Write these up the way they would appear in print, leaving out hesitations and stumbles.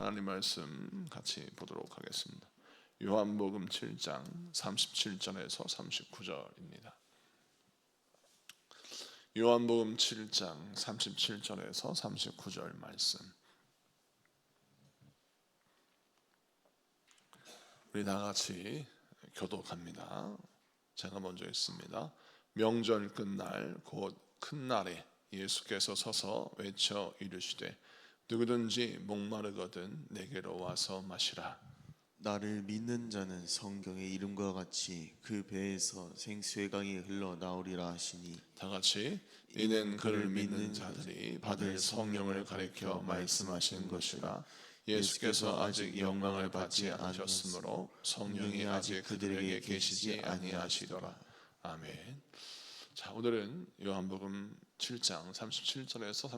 하나님 말씀 같이 보도록 하겠습니다. 요한복음 7장 37절에서 39절입니다. 요한복음 7장 37절에서 39절 말씀. 우리 다 같이 교독합니다. 제가 먼저 읽습니다. 명절 끝날 곧 큰 날에 예수께서 서서 외쳐 이르시되 누구든지 목마르거든 내게로 와서 마시라. 나를 믿는 자는 성경의 이름과 같이 그 배에서 생수의 강이 흘러나오리라 하시니, 다 같이 이는 그를 믿는 자들이 받을 성령을 가리켜 말씀하신 것이라. 예수께서 아직 영광을 받지 않으셨으므로 성령이 아직 그들에게 계시지 아니하시더라. 아멘. 자, 오늘은 요한복음 7장 37절에서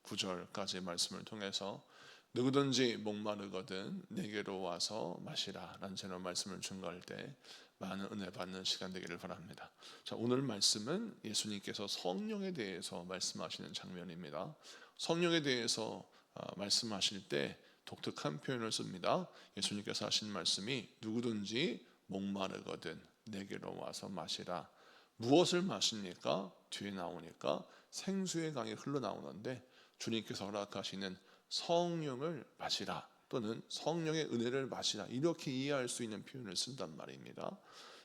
39절까지의 말씀을 통해서 누구든지 목마르거든 내게로 와서 마시라 라는 제로 말씀을 증거할 때 많은 은혜 받는 시간 되기를 바랍니다. 자, 오늘 말씀은 예수님께서 성령에 대해서 말씀하시는 장면입니다. 성령에 대해서 말씀하실 때 독특한 표현을 씁니다. 예수님께서 하신 말씀이 누구든지 목마르거든 내게로 와서 마시라. 무엇을 마십니까? 뒤에 나오니까 생수의 강이 흘러나오는데 주님께서 허락하시는 성령을 마시라 또는 성령의 은혜를 마시라, 이렇게 이해할 수 있는 표현을 쓴단 말입니다.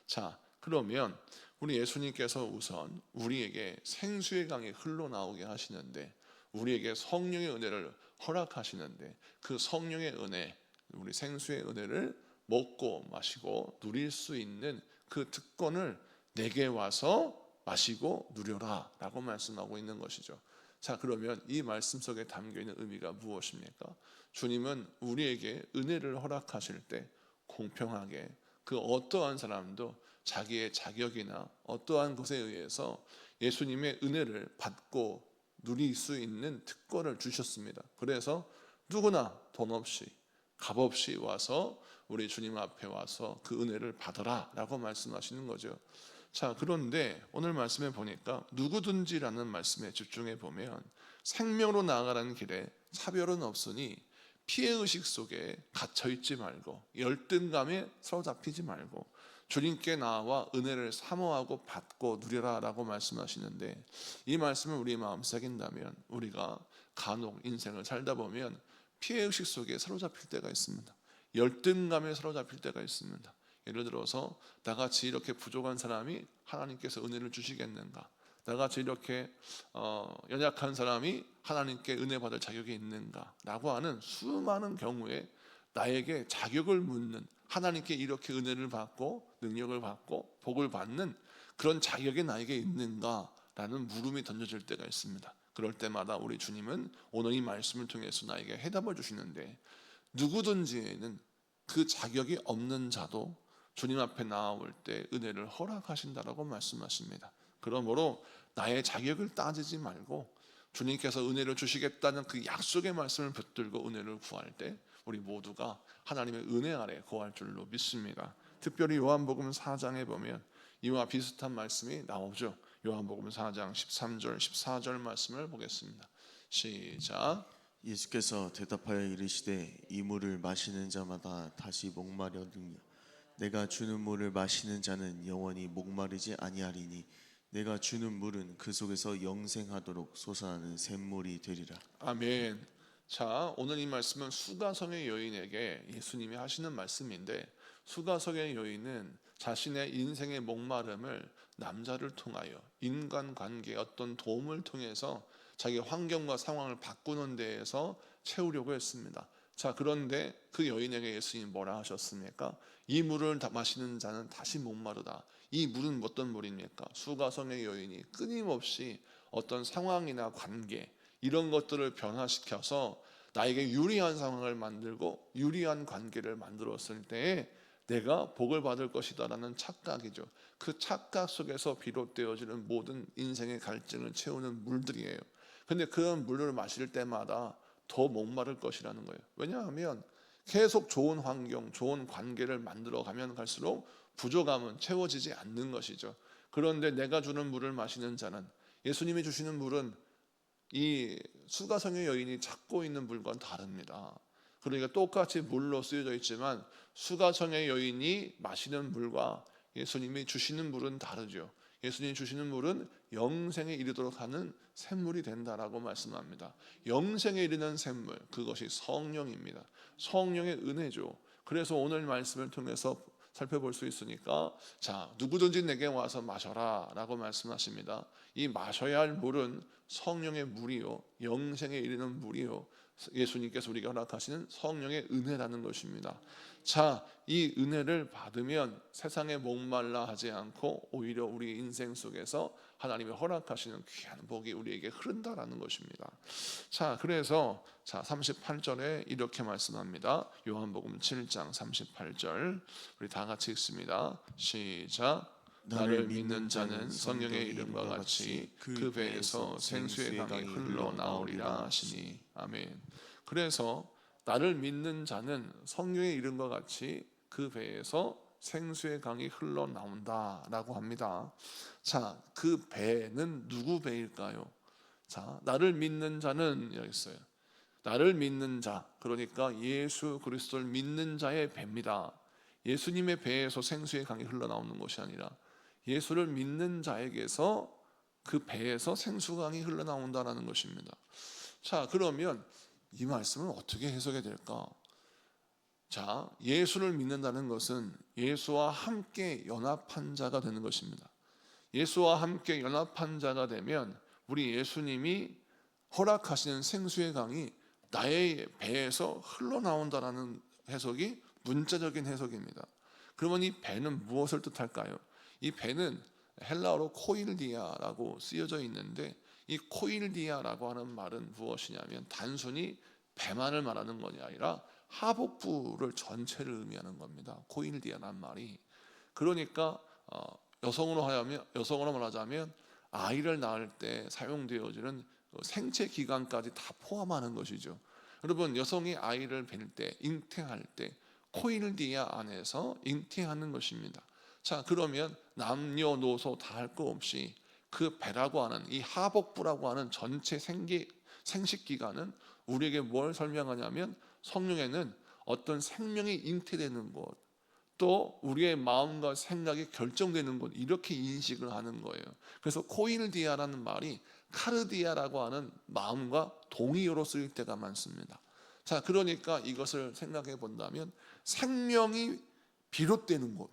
자, 그러면 우리 예수님께서 우선 우리에게 생수의 강이 흘러나오게 하시는데, 우리에게 성령의 은혜를 허락하시는데, 그 성령의 은혜, 우리 생수의 은혜를 먹고 마시고 누릴 수 있는 그 특권을 내게 와서 마시고 누려라 라고 말씀하고 있는 것이죠. 자, 그러면 이 말씀 속에 담겨있는 의미가 무엇입니까? 주님은 우리에게 은혜를 허락하실 때 공평하게 그 어떠한 사람도 자기의 자격이나 어떠한 것에 의해서 예수님의 은혜를 받고 누릴 수 있는 특권을 주셨습니다. 그래서 누구나 돈 없이 값 없이 와서 우리 주님 앞에 와서 그 은혜를 받아라 라고 말씀하시는 거죠. 자, 그런데 오늘 말씀에 보니까 누구든지라는 말씀에 집중해 보면 생명으로 나아가라는 길에 차별은 없으니 피해의식 속에 갇혀있지 말고 열등감에 사로잡히지 말고 주님께 나와 은혜를 사모하고 받고 누려라 라고 말씀하시는데, 이 말씀을 우리 마음에 새긴다면 우리가 간혹 인생을 살다 보면 피해의식 속에 사로잡힐 때가 있습니다. 열등감에 사로잡힐 때가 있습니다. 예를 들어서 나같이 이렇게 부족한 사람이 하나님께서 은혜를 주시겠는가? 나같이 이렇게 연약한 사람이 하나님께 은혜 받을 자격이 있는가? 라고 하는 수많은 경우에 나에게 자격을 묻는, 하나님께 이렇게 은혜를 받고 능력을 받고 복을 받는 그런 자격이 나에게 있는가? 라는 물음이 던져질 때가 있습니다. 그럴 때마다 우리 주님은 오늘 이 말씀을 통해서 나에게 해답을 주시는데, 누구든지에는 그 자격이 없는 자도 주님 앞에 나올 때 은혜를 허락하신다라고 말씀하십니다. 그러므로 나의 자격을 따지지 말고 주님께서 은혜를 주시겠다는 그 약속의 말씀을 붙들고 은혜를 구할 때 우리 모두가 하나님의 은혜 아래 거할 줄로 믿습니다. 특별히 요한복음 4장에 보면 이와 비슷한 말씀이 나오죠. 요한복음 4장 13절 14절 말씀을 보겠습니다. 시작. 예수께서 대답하여 이르시되 이 물을 마시는 자마다 다시 목마르느냐, 내가 주는 물을 마시는 자는 영원히 목마르지 아니하리니 내가 주는 물은 그 속에서 영생하도록 솟아나는 샘물이 되리라. 아멘. 자, 오늘 이 말씀은 수가성의 여인에게 예수님이 하시는 말씀인데, 수가성의 여인은 자신의 인생의 목마름을 남자를 통하여 인간관계의 어떤 도움을 통해서 자기 환경과 상황을 바꾸는 데에서 채우려고 했습니다. 자, 그런데 그 여인에게 예수님이 뭐라 하셨습니까? 이 물을 마시는 자는 다시 목마르다. 이 물은 어떤 물입니까? 수가성의 여인이 끊임없이 어떤 상황이나 관계, 이런 것들을 변화시켜서 나에게 유리한 상황을 만들고 유리한 관계를 만들었을 때에 내가 복을 받을 것이다 라는 착각이죠. 그 착각 속에서 비롯되어지는 모든 인생의 갈증을 채우는 물들이에요. 근데 그런 물을 마실 때마다 더 목마를 것이라는 거예요. 왜냐하면 계속 좋은 환경, 좋은 관계를 만들어 가면 갈수록 부족함은 채워지지 않는 것이죠. 그런데 내가 주는 물을 마시는 자는, 예수님이 주시는 물은 이 수가성의 여인이 찾고 있는 물과는 다릅니다. 그러니까 똑같이 물로 쓰여져 있지만 수가성의 여인이 마시는 물과 예수님이 주시는 물은 다르죠. 예수님이 주시는 물은 영생에 이르도록 하는 샘물이 된다라고 말씀합니다. 영생에 이르는 샘물, 그것이 성령입니다. 성령의 은혜죠. 그래서 오늘 말씀을 통해서 살펴볼 수 있으니까, 자, 누구든지 내게 와서 마셔라 라고 말씀하십니다. 이 마셔야 할 물은 성령의 물이요, 영생에 이르는 물이요, 예수님께서 우리가 허락하시는 성령의 은혜라는 것입니다. 자, 이 은혜를 받으면 세상에 목말라 하지 않고 오히려 우리 인생 속에서 하나님이 허락하시는 귀한 복이 우리에게 흐른다라는 것입니다. 자, 그래서 38절에 이렇게 말씀합니다. 요한복음 7장 38절, 우리 다 같이 읽습니다. 시작. 나를 믿는 자는 성령의 이름과 같이 그 배에서 생수의 강이 흘러나오리라 하시니. 아멘. 그래서 나를 믿는 자는 성령의 이름과 같이 그 배에서 생수의 강이 흘러나온다라고 합니다. 자, 그 배는 누구 배일까요? 자, 나를 믿는 자는 여기 있어요. 나를 믿는 자, 그러니까 예수 그리스도를 믿는 자의 배입니다. 예수님의 배에서 생수의 강이 흘러나오는 것이 아니라 예수를 믿는 자에게서 그 배에서 생수강이 흘러나온다는 것입니다. 자, 그러면 이 말씀은 어떻게 해석이 될까? 자, 예수를 믿는다는 것은 예수와 함께 연합한 자가 되는 것입니다. 예수와 함께 연합한 자가 되면 우리 예수님이 허락하시는 생수의 강이 나의 배에서 흘러나온다는 해석이 문자적인 해석입니다. 그러면 이 배는 무엇을 뜻할까요? 이 배는 헬라어로 코일디아라고 쓰여져 있는데, 이 코일디아라고 하는 말은 무엇이냐면 단순히 배만을 말하는 것이 아니라 하복부를 전체를 의미하는 겁니다. 코일디아란 말이. 그러니까 여성으로 말하자면 아이를 낳을 때 사용되어지는 생체 기간까지 다 포함하는 것이죠. 여러분, 여성이 아이를 뵐 때, 잉태할 때 코일디아 안에서 잉태하는 것입니다. 자, 그러면 남녀노소 다 할 거 없이 그 배라고 하는 이 하복부라고 하는 전체 생식 기간은 우리에게 뭘 설명하냐면 성령에는 어떤 생명이 잉태되는 것, 또 우리의 마음과 생각이 결정되는 것, 이렇게 인식을 하는 거예요. 그래서 코일디아라는 말이 카르디아라고 하는 마음과 동의어로 쓰일 때가 많습니다. 자, 그러니까 이것을 생각해 본다면 생명이 비롯되는 곳,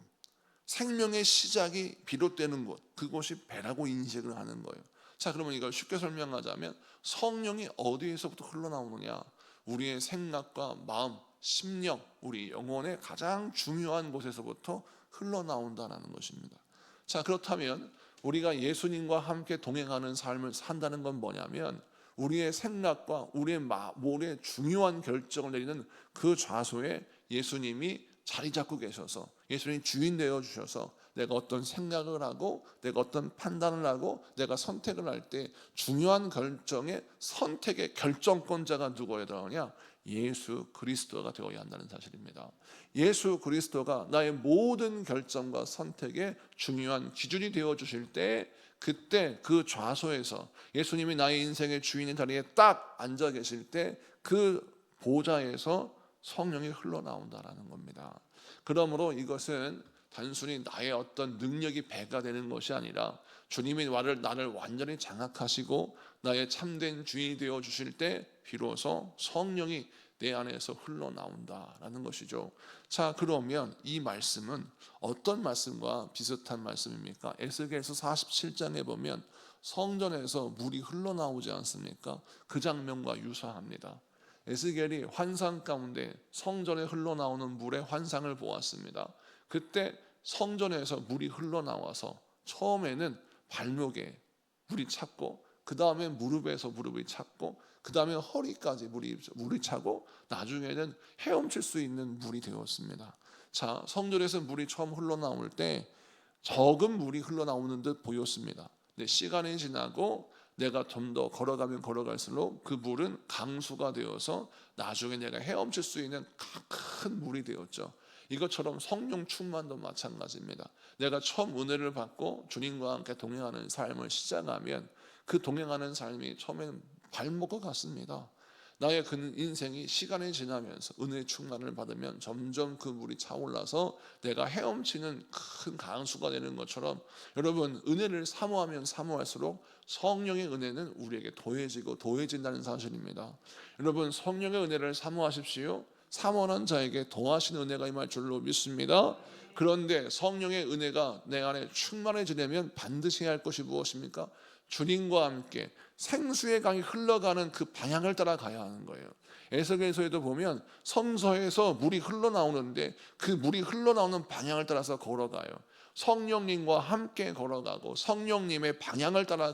생명의 시작이 비롯되는 곳, 그곳이 배라고 인식을 하는 거예요. 자, 그러면 이걸 쉽게 설명하자면 성령이 어디에서부터 흘러나오느냐? 우리의 생각과 마음, 심령, 우리 영혼의 가장 중요한 곳에서부터 흘러나온다는 것입니다. 자, 그렇다면 우리가 예수님과 함께 동행하는 삶을 산다는 건 뭐냐면 우리의 생각과 우리의 모의 중요한 결정을 내리는 그 좌소에 예수님이 자리 잡고 계셔서, 예수님이 주인 되어 주셔서 내가 어떤 생각을 하고 내가 어떤 판단을 하고 내가 선택을 할 때 중요한 결정의 선택의 결정권자가 누구에 들어오냐? 예수 그리스도가 되어야 한다는 사실입니다. 예수 그리스도가 나의 모든 결정과 선택의 중요한 기준이 되어 주실 때, 그때 그 좌소에서 예수님이 나의 인생의 주인의 자리에 딱 앉아 계실 때 그 보좌에서 성령이 흘러나온다라는 겁니다. 그러므로 이것은 단순히 나의 어떤 능력이 배가 되는 것이 아니라 주님이 나를 완전히 장악하시고 나의 참된 주인이 되어 주실 때 비로소 성령이 내 안에서 흘러나온다라는 것이죠. 자, 그러면 이 말씀은 어떤 말씀과 비슷한 말씀입니까? 에스겔서 47장에 보면 성전에서 물이 흘러나오지 않습니까? 그 장면과 유사합니다. 에스겔이 환상 가운데 성전에 흘러나오는 물의 환상을 보았습니다. 그때 성전에서 물이 흘러나와서 처음에는 발목에 물이 찼고, 그 다음에 무릎에서 무릎이 찼고, 그 다음에 허리까지 물이 차고, 나중에는 헤엄칠 수 있는 물이 되었습니다. 자, 성전에서 물이 처음 흘러나올 때 적은 물이 흘러나오는 듯 보였습니다. 근데 시간이 지나고 내가 좀 더 걸어가면 걸어갈수록 그 물은 강수가 되어서 나중에 내가 헤엄칠 수 있는 큰 물이 되었죠. 이것처럼 성령 충만도 마찬가지입니다. 내가 처음 은혜를 받고 주님과 함께 동행하는 삶을 시작하면 그 동행하는 삶이 처음에는 발목과 같습니다. 나의 그 인생이 시간이 지나면서 은혜의 충만을 받으면 점점 그 물이 차올라서 내가 헤엄치는 큰 강수가 되는 것처럼, 여러분 은혜를 사모하면 사모할수록 성령의 은혜는 우리에게 더해지고 더해진다는 사실입니다. 여러분 성령의 은혜를 사모하십시오. 사모하는 자에게 더하신 은혜가 임할 줄로 믿습니다. 그런데 성령의 은혜가 내 안에 충만해지려면 반드시 해야 할 것이 무엇입니까? 주님과 함께 생수의 강이 흘러가는 그 방향을 따라 가야 하는 거예요. 에스겔서에도 보면 성서에서 물이 흘러나오는데 그 물이 흘러나오는 방향을 따라서 걸어가요. 성령님과 함께 걸어가고 성령님의 방향을 따라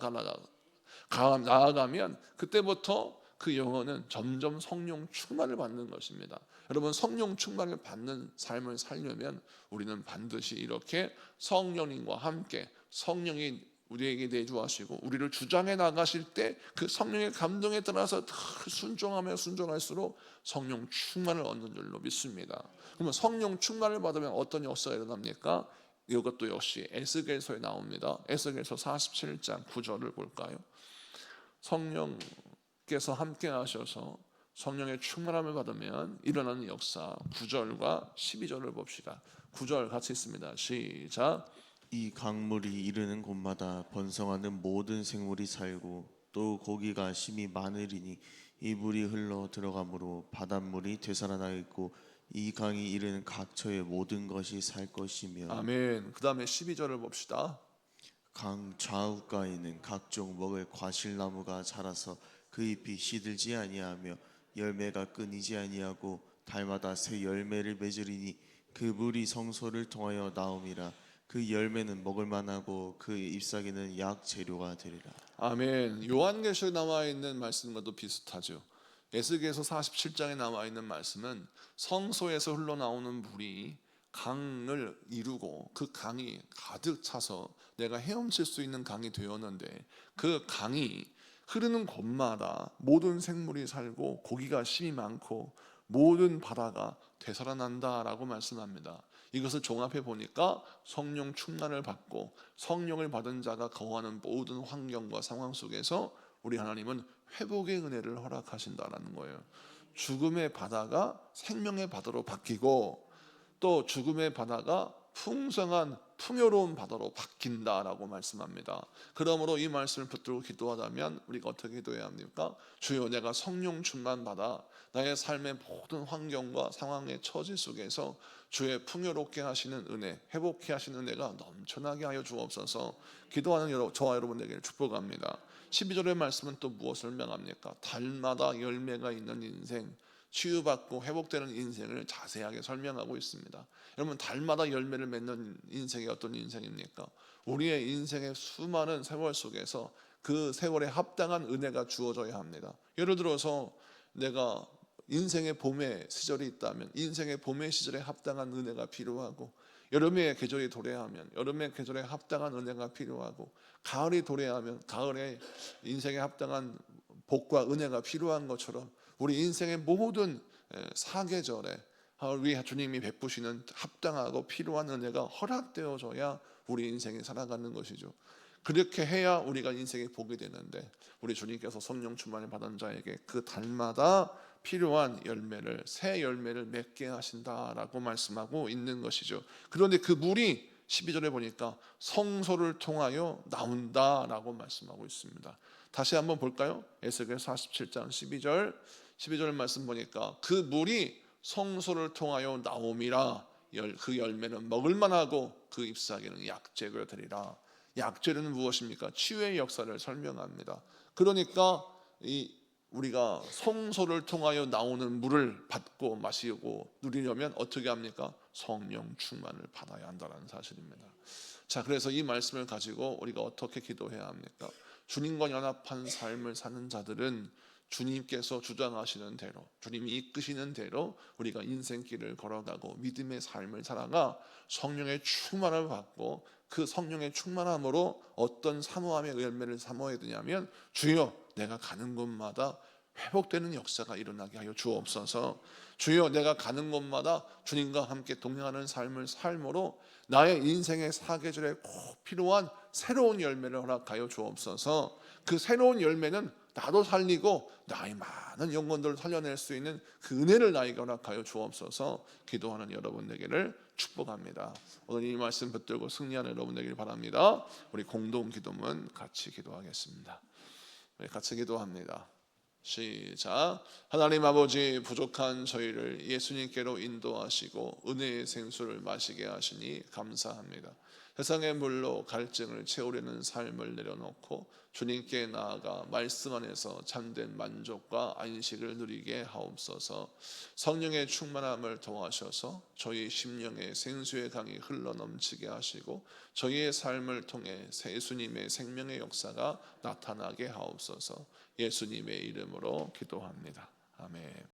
나아가면 그때부터 그 영혼은 점점 성령 충만을 받는 것입니다. 여러분 성령 충만을 받는 삶을 살려면 우리는 반드시 이렇게 성령님과 함께 성령이 우리에게 내주하시고 우리를 주장해 나가실 때 그 성령의 감동에 따라서 순종하면 순종할수록 성령 충만을 얻는 줄로 믿습니다. 그러면 성령 충만을 받으면 어떤 역사가 일어납니까? 이것도 역시 에스겔서에 나옵니다. 에스겔서 47장 9절을 볼까요? 성령께서 함께 하셔서 성령의 충만함을 받으면 일어나는 역사, 9절과 12절을 봅시다. 9절 같이 있습니다. 시작. 이 강물이 이르는 곳마다 번성하는 모든 생물이 살고 또 고기가 심히 많으리니 이 물이 흘러 들어가므로 바닷물이 되살아나 있고 이 강이 이르는 각처의 모든 것이 살 것이며. 아멘. 그 다음에 12절을 봅시다. 강 좌우가에는 각종 먹을 과실나무가 자라서 그 잎이 시들지 아니하며 열매가 끊이지 아니하고 달마다 새 열매를 맺으리니 그 물이 성소를 통하여 나옴이라. 그 열매는 먹을 만하고 그 잎사귀는 약 재료가 되리라. 아멘. 요한계시록에 나와 있는 말씀과도 비슷하죠. 에스겔서 47장에 나와 있는 말씀은 성소에서 흘러나오는 물이 강을 이루고 그 강이 가득 차서 내가 헤엄칠 수 있는 강이 되었는데, 그 강이 흐르는 곳마다 모든 생물이 살고 고기가 심이 많고 모든 바다가 되살아난다라고 말씀합니다. 이것을 종합해 보니까 성령 충만을 받고 성령을 받은 자가 거하는 모든 환경과 상황 속에서 우리 하나님은 회복의 은혜를 허락하신다라는 거예요. 죽음의 바다가 생명의 바다로 바뀌고 또 죽음의 바다가 풍성한 풍요로운 바다로 바뀐다라고 말씀합니다. 그러므로 이 말씀을 붙들고 기도하다면 우리가 어떻게 기도해야 합니까? 주여, 내가 성령 충만 받아 나의 삶의 모든 환경과 상황의 처지 속에서 주의 풍요롭게 하시는 은혜, 회복케 하시는 은혜가 넘쳐나게 하여 주옵소서. 기도하는 저와 여러분에게 축복합니다. 12절의 말씀은 또 무엇을 명합니까? 달마다 열매가 있는 인생, 치유받고 회복되는 인생을 자세하게 설명하고 있습니다. 여러분 달마다 열매를 맺는 인생이 어떤 인생입니까? 우리의 인생의 수많은 세월 속에서 그 세월에 합당한 은혜가 주어져야 합니다. 예를 들어서 내가 인생의 봄의 시절이 있다면 인생의 봄의 시절에 합당한 은혜가 필요하고, 여름의 계절이 도래하면 여름의 계절에 합당한 은혜가 필요하고, 가을이 도래하면 가을에 인생에 합당한 복과 은혜가 필요한 것처럼 우리 인생의 모든 사계절에 우리 주님이 베푸시는 합당하고 필요한 은혜가 허락되어져야 우리 인생이 살아가는 것이죠. 그렇게 해야 우리가 인생의 복이 되는데, 우리 주님께서 성령 충만을 받은 자에게 그 달마다 필요한 열매를, 새 열매를 맺게 하신다라고 말씀하고 있는 것이죠. 그런데 그 물이 12절에 보니까 성소를 통하여 나온다라고 말씀하고 있습니다. 다시 한번 볼까요? 에스겔 47장 12절 말씀 보니까 그 물이 성소를 통하여 나옴이라. 그 열매는 먹을 만하고 그 잎사귀는 약재가 되리라. 약재는 무엇입니까? 치유의 역사를 설명합니다. 그러니까 우리가 성소를 통하여 나오는 물을 받고 마시고 누리려면 어떻게 합니까? 성령 충만을 받아야 한다는 사실입니다. 자, 그래서 이 말씀을 가지고 우리가 어떻게 기도해야 합니까? 주님과 연합한 삶을 사는 자들은 주님께서 주장하시는 대로, 주님이 이끄시는 대로 우리가 인생길을 걸어가고 믿음의 삶을 살아가 성령의 충만을 받고, 그 성령의 충만함으로 어떤 사모함의 열매를 사모해야 되냐면, 주여, 내가 가는 곳마다 회복되는 역사가 일어나게 하여 주옵소서. 주여, 내가 가는 곳마다 주님과 함께 동행하는 삶을 삶으로 나의 인생의 사계절에 꼭 필요한 새로운 열매를 허락하여 주옵소서. 그 새로운 열매는 나도 살리고 나의 많은 영혼들을 살려낼 수 있는 그 은혜를 나에게 허락하여 주옵소서. 기도하는 여러분 되기를 축복합니다. 오늘 이 말씀 붙들고 승리하는 여러분 되기를 바랍니다. 우리 공동 기도문 같이 기도하겠습니다. 우리 같이 기도합니다. 시작. 하나님 아버지, 부족한 저희를 예수님께로 인도하시고 은혜의 생수를 마시게 하시니 감사합니다. 세상의 물로 갈증을 채우려는 삶을 내려놓고 주님께 나아가 말씀 안에서 참된 만족과 안식을 누리게 하옵소서. 성령의 충만함을 더하셔서 저희 심령의 생수의 강이 흘러넘치게 하시고 저희의 삶을 통해 예수님의 생명의 역사가 나타나게 하옵소서. 예수님의 이름으로 기도합니다. 아멘.